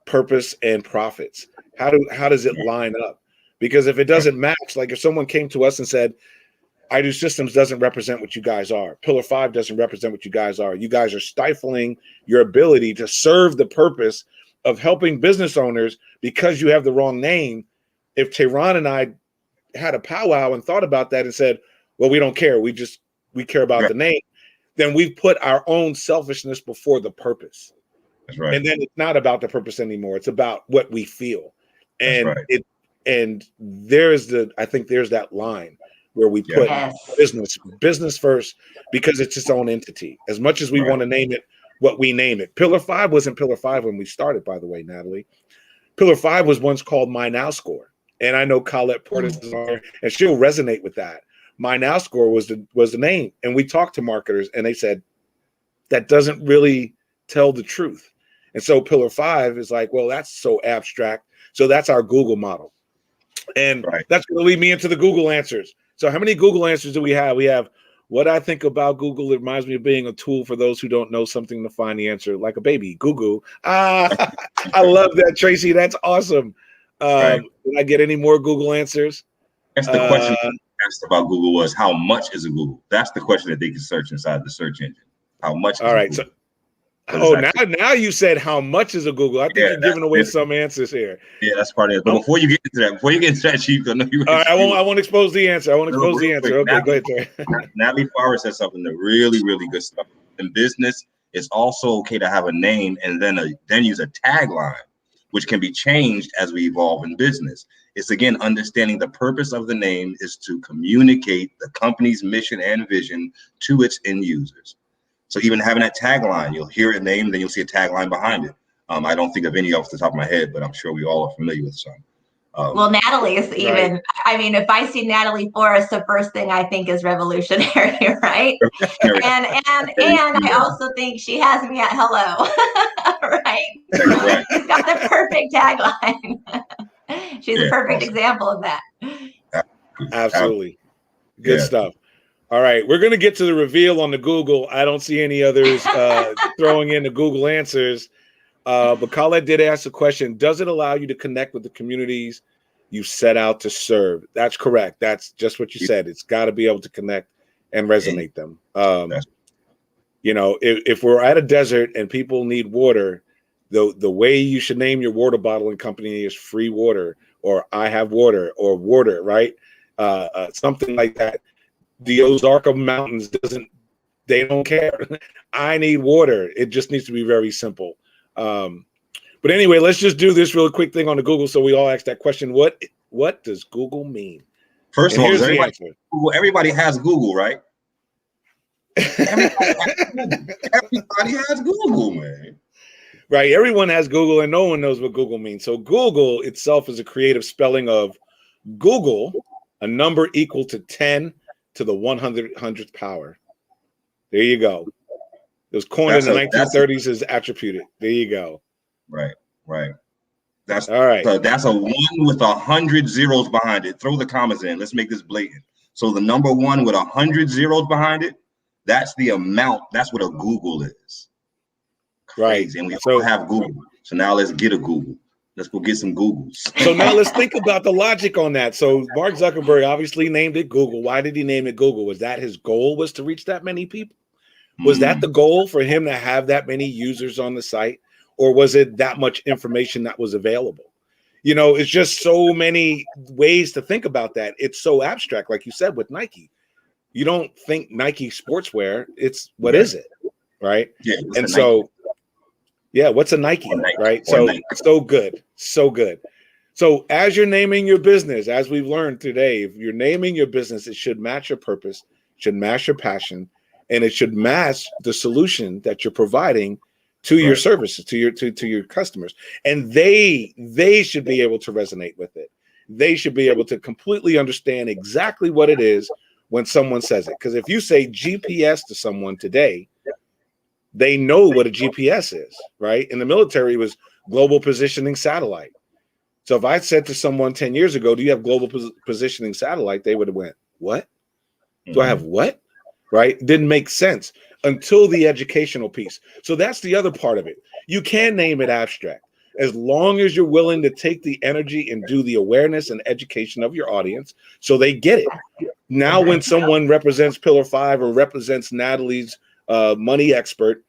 purpose and profits? How does it line up? Because if it doesn't match, like if someone came to us and said, I Do Systems doesn't represent what you guys are. Pillar 5 doesn't represent what you guys are. You guys are stifling your ability to serve the purpose of helping business owners because you have the wrong name. If Tehran and I had a powwow and thought about that and said, well, we don't care. We care about the name. Then we've put our own selfishness before the purpose. That's right. And then it's not about the purpose anymore. It's about what we feel. And I think there's that line where we put business first, because it's its own entity. As much as we want to name it what we name it. Pillar 5 wasn't Pillar 5 when we started, by the way, Natalie. Pillar 5 was once called My Now Score. And I know Colette Portis is on there, and she'll resonate with that. My Now Score was the name. And we talked to marketers, and they said, that doesn't really tell the truth. And so Pillar 5 is like, well, that's so abstract. So that's our Google model. And that's going to lead me into the Google answers. So how many Google answers do we have? We have what I think about Google. It reminds me of being a tool for those who don't know something to find the answer, like a baby. Google. I love that, Tracy. That's awesome. Did I get any more Google answers? That's the question asked about Google was, how much is a Google? That's the question that they can search inside the search engine. How much is a Google? Now you said how much is a Google. I think you're giving away some answers here. Yeah, that's part of it. But before you get into that, Chief, I know you. All right, I won't expose the answer. Okay, go ahead. Natalie Farber said something that really, really good stuff. In business, it's also okay to have a name and then use a tagline, which can be changed as we evolve in business. It's again understanding the purpose of the name is to communicate the company's mission and vision to its end users. So even having that tagline, you'll hear a name, then you'll see a tagline behind it. I don't think of any off the top of my head, but I'm sure we all are familiar with some. Well, Natalie is even, I mean, if I see Natalie Forrest, the first thing I think is revolutionary, right? and I also think she has me at hello, right? She's got the perfect tagline. She's a perfect example of that. Absolutely. Good stuff. All right, we're going to get to the reveal on the Google. I don't see any others throwing in the Google answers. But Colette did ask the question, does it allow you to connect with the communities you set out to serve? That's correct. That's just what you said. It's got to be able to connect and resonate them. If we're at a desert and people need water, the way you should name your water bottling company is Free Water, or I Have Water, or Water, right? Something like that. The Ozarka Mountains they don't care. I need water. It just needs to be very simple. But anyway, let's just do this real quick thing on the Google. So we all ask that question. What does Google mean? First of all, everybody has Google, right? Everybody has Google, man. Right. Everyone has Google and no one knows what Google means. So Google itself is a creative spelling of Google, a number equal to 10 to the 100th power. There you go. It was coined in the 1930s as attributed. There you go. Right. That's all right. So that's a 1 with 100 zeros behind it. Throw the commas in. Let's make this blatant. So the number 1 with 100 zeros behind it, that's the amount. That's what a Google is. Crazy. And we all have Google. So now let's get a Google. Let's go get some Googles. So now let's think about the logic on that. So Mark Zuckerberg obviously named it Google. Why did he name it Google? Was that his goal, was to reach that many people? Was that the goal for him to have that many users on the site, or was it that much information that was available? You know, it's just so many ways to think about that. It's so abstract, like you said with Nike. You don't think Nike sportswear. It's what is it, right? Yeah. And so, yeah, what's a Nike, right? So, so good, so good. So as you're naming your business, as we've learned today, if you're naming your business, it should match your purpose, should match your passion, and it should match the solution that you're providing to your services, to your customers. And they should be able to resonate with it. They should be able to completely understand exactly what it is when someone says it. Because if you say GPS to someone today, they know what a GPS is, right? In the military, it was global positioning satellite. So if I said to someone 10 years ago, do you have global positioning satellite? They would have went, what? Do I have what? Right? Didn't make sense until the educational piece. So that's the other part of it. You can name it abstract as long as you're willing to take the energy and do the awareness and education of your audience so they get it. Now, when someone represents Pillar 5 or represents Natalie's money expert,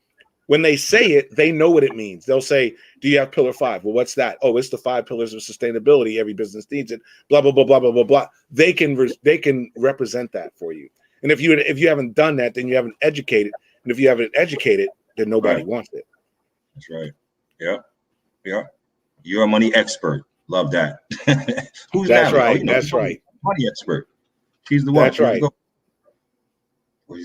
when they say it, they know what it means. They'll say, do you have Pillar 5? Well, what's that? Oh, it's the 5 pillars of sustainability. Every business needs it. Blah, blah, blah, blah, blah, blah, blah. They can represent that for you. And if you haven't done that, then you haven't educated. And if you haven't educated, then nobody wants it. That's right. Yeah. Yeah. You're a money expert. Love that. Who's That's Natalie? right. You know, That's right. Money expert. She's the one. That's right.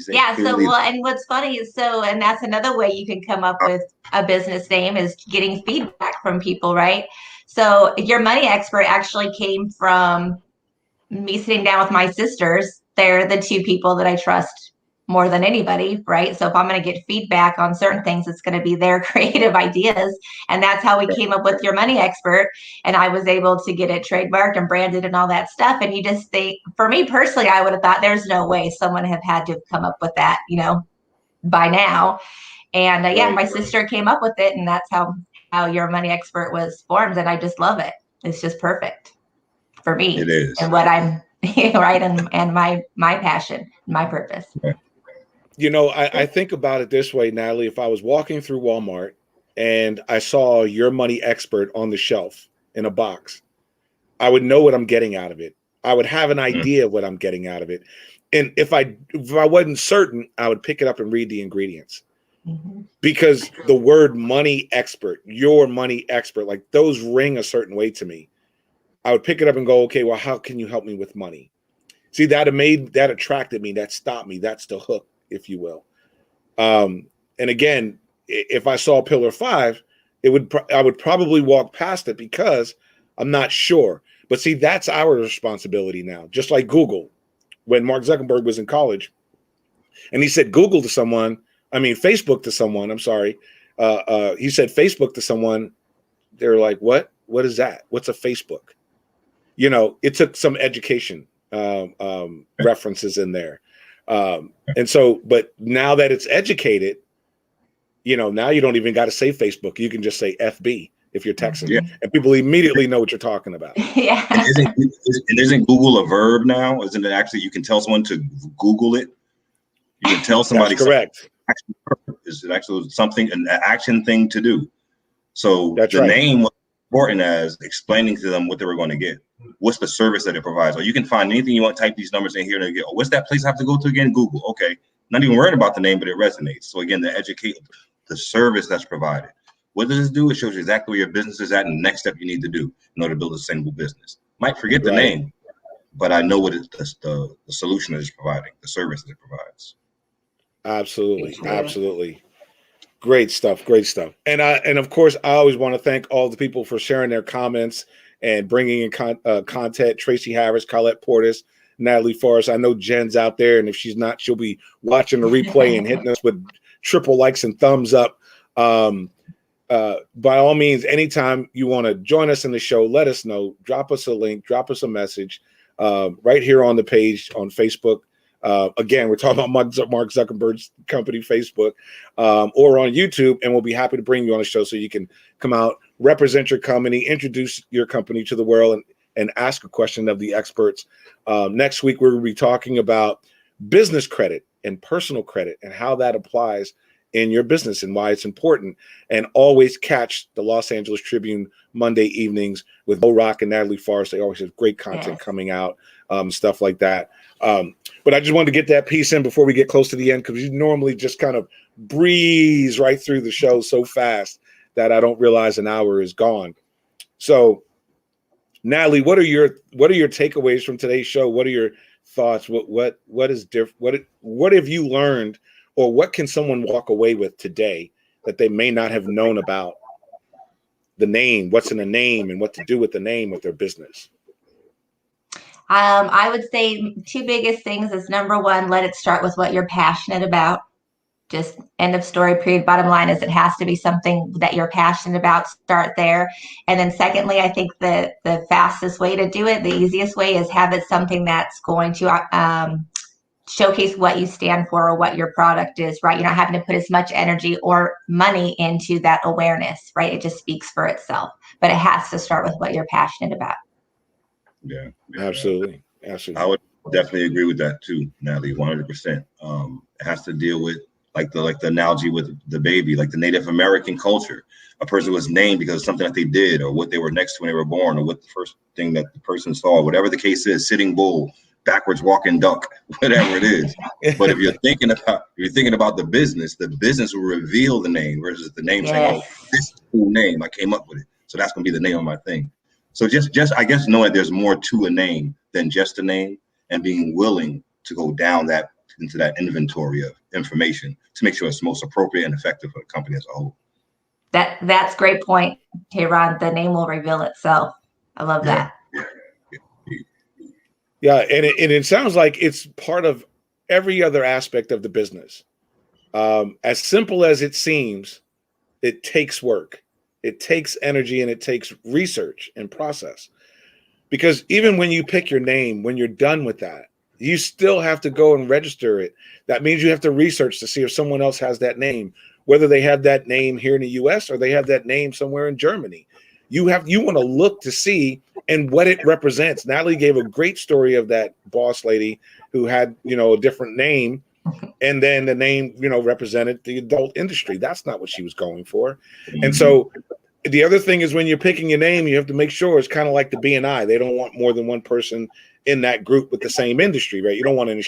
Yeah. So, well, and what's funny is and that's another way you can come up with a business name is getting feedback from people, right? So your money expert actually came from me sitting down with my sisters. They're the two people that I trust more than anybody, right? So if I'm going to get feedback on certain things, it's going to be their creative ideas. And that's how we came up with your money expert. And I was able to get it trademarked and branded and all that stuff. And you just think, for me personally, I would have thought there's no way someone have had to come up with that, by now. And my sister came up with it, and that's how your money expert was formed. And I just love it. It's just perfect for me. It is. And what I'm right. And my passion, my purpose. I think about it this way, Natalie. If I was walking through Walmart and I saw your money expert on the shelf in a box, I would know what I'm getting out of it. I would have an idea of what I'm getting out of it. And if I wasn't certain, I would pick it up and read the ingredients. Because the word money expert, your money expert, like those ring a certain way to me. I would pick it up and go, okay, well, how can you help me with money? See, that attracted me, that stopped me. That's the hook, if you will. And again, if I saw Pillar 5, I would probably walk past it because I'm not sure. But see, that's our responsibility now. Just like Google, when Mark Zuckerberg was in college, and he said Facebook to someone. I'm sorry. He said Facebook to someone. They're like, what? What is that? What's a Facebook? It took some education references in there. And so, but now that it's educated, now you don't even got to say Facebook. You can just say FB if you're texting, and people immediately know what you're talking about. Yeah. And isn't Google a verb now? Isn't it actually, you can tell someone to Google it? You can tell somebody. That's correct. Is it actually something, an action thing to do? So That's the right. name was important as explaining to them what they were going to get. What's the service that it provides? Or you can find anything you want, type these numbers in here and get, what's that place I have to go to again? Google. Okay. Not even worried about the name, but it resonates. So again, to educate the service that's provided. What does this do? It shows you exactly where your business is at and the next step you need to do in order to build a sustainable business. Might forget the name, but I know what the solution is providing, the service that it provides. Absolutely. Absolutely. Great stuff. Great stuff. And of course, I always want to thank all the people for sharing their comments and bringing in content. Tracy Harris, Colette Portis, Natalie Forrest. I know Jen's out there, and if she's not, she'll be watching the replay and hitting us with triple likes and thumbs up. By all means, anytime you want to join us in the show, let us know. Drop us a link, drop us a message right here on the page on Facebook. Again, we're talking about Mark Zuckerberg's company, Facebook, or on YouTube, and we'll be happy to bring you on the show so you can come out, represent your company, introduce your company to the world, and ask a question of the experts. Next week, we're going to be talking about business credit and personal credit and how that applies in your business and why it's important. And always catch the Los Angeles Tribune Monday evenings with Bo Rock and Natalie Forrest. They always have great content coming out, stuff like that. But I just wanted to get that piece in before we get close to the end, because you normally just kind of breeze right through the show so fast that I don't realize an hour is gone. So, Natalie, what are your takeaways from today's show? What are your thoughts? What is different? What have you learned, or what can someone walk away with today that they may not have known about the name, what's in a name, and what to do with the name of their business? I would say two biggest things is, number one, let it start with what you're passionate about. Just end of story, period. Bottom line is it has to be something that you're passionate about. Start there. And then secondly, I think the fastest way to do it, the easiest way, is have it something that's going to showcase what you stand for or what your product is, right? You're not having to put as much energy or money into that awareness, right? It just speaks for itself. But it has to start with what you're passionate about. Yeah, absolutely. I would definitely agree with that too, Natalie, 100%. It has to deal with like the analogy with the baby, like the Native American culture. A person was named because of something that they did, or what they were next to when they were born, or what the first thing that the person saw, whatever the case is, sitting bull, backwards walking duck, whatever it is. But if you're thinking about the business will reveal the name versus the name saying, oh, this is a cool name, I came up with it, so that's gonna be the name of my thing. So just I guess knowing there's more to a name than just a name, and being willing to go down into that inventory of information to make sure it's most appropriate and effective for the company as a whole. That's a great point, Ron. The name will reveal itself. I love that. Yeah, and it sounds like it's part of every other aspect of the business. As simple as it seems, it takes work. It takes energy, and it takes research and process. Because even when you pick your name, when you're done with that, you still have to go and register it. That means you have to research to see if someone else has that name, whether they have that name here in the US or they have that name somewhere in Germany. You want to look to see and what it represents. Natalie gave a great story of that boss lady who had, a different name, and then the name, represented the adult industry. That's not what she was going for. And so the other thing is, when you're picking your name, you have to make sure it's kind of like the B&I. They don't want more than one person in that group with the same industry, right? You don't want an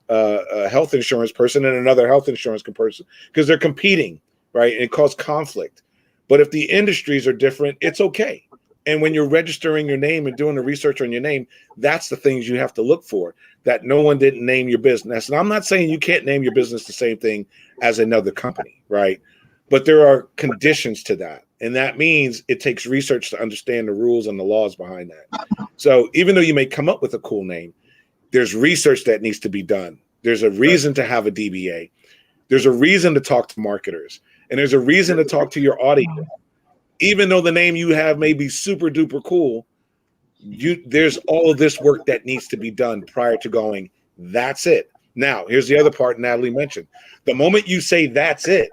a health insurance person and another health insurance person, because they're competing, right? And it causes conflict. But if the industries are different, it's okay. And when you're registering your name and doing the research on your name, that's the things you have to look for, that no one didn't name your business. And I'm not saying you can't name your business the same thing as another company, right? But there are conditions to that. And that means it takes research to understand the rules and the laws behind that. So even though you may come up with a cool name, there's research that needs to be done. There's a reason to have a DBA. There's a reason to talk to marketers. And there's a reason to talk to your audience. Even though the name you have may be super duper cool, there's all of this work that needs to be done prior to going, that's it. Now, here's the other part Natalie mentioned. The moment you say that's it,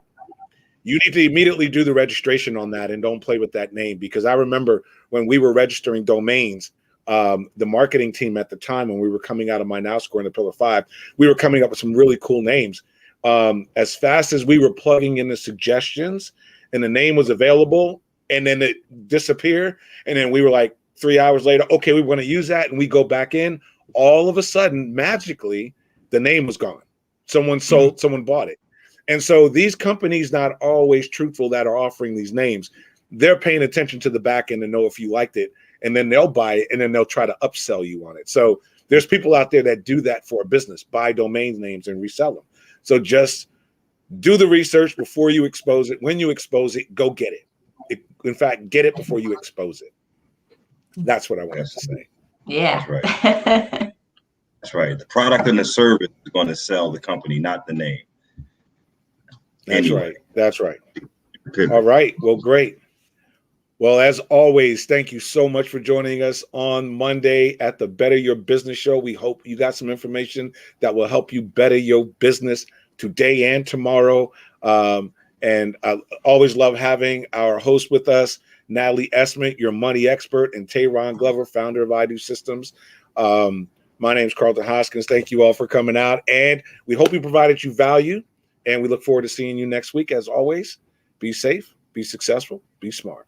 you need to immediately do the registration on that, and don't play with that name. Because I remember when we were registering domains, the marketing team at the time, when we were coming out of My Now Score in the Pillar 5, we were coming up with some really cool names. As fast as we were plugging in the suggestions and the name was available, and then it disappeared, and then we were like 3 hours later, okay, we want to use that, and we go back in, all of a sudden, magically, the name was gone. Someone bought it. And so these companies, not always truthful, that are offering these names, they're paying attention to the back end to know if you liked it, and then they'll buy it, and then they'll try to upsell you on it. So there's people out there that do that for a business, buy domain names and resell them. So just do the research before you expose it. When you expose it, go get it. In fact, get it before you expose it. That's what I wanted to say. Yeah. That's right. That's right. The product and the service is going to sell the company, not the name. That's right. That's right. All right. Well, great. Well, as always, thank you so much for joining us on Monday at the Better Your Business Show. We hope you got some information that will help you better your business today and tomorrow. And I always love having our host with us, Natalie Esmond, your money expert, and Ron Glover, founder of I Do Systems. My name is Carlton Hoskins. Thank you all for coming out, and we hope we provided you value, and we look forward to seeing you next week. As always, be safe, be successful, be smart.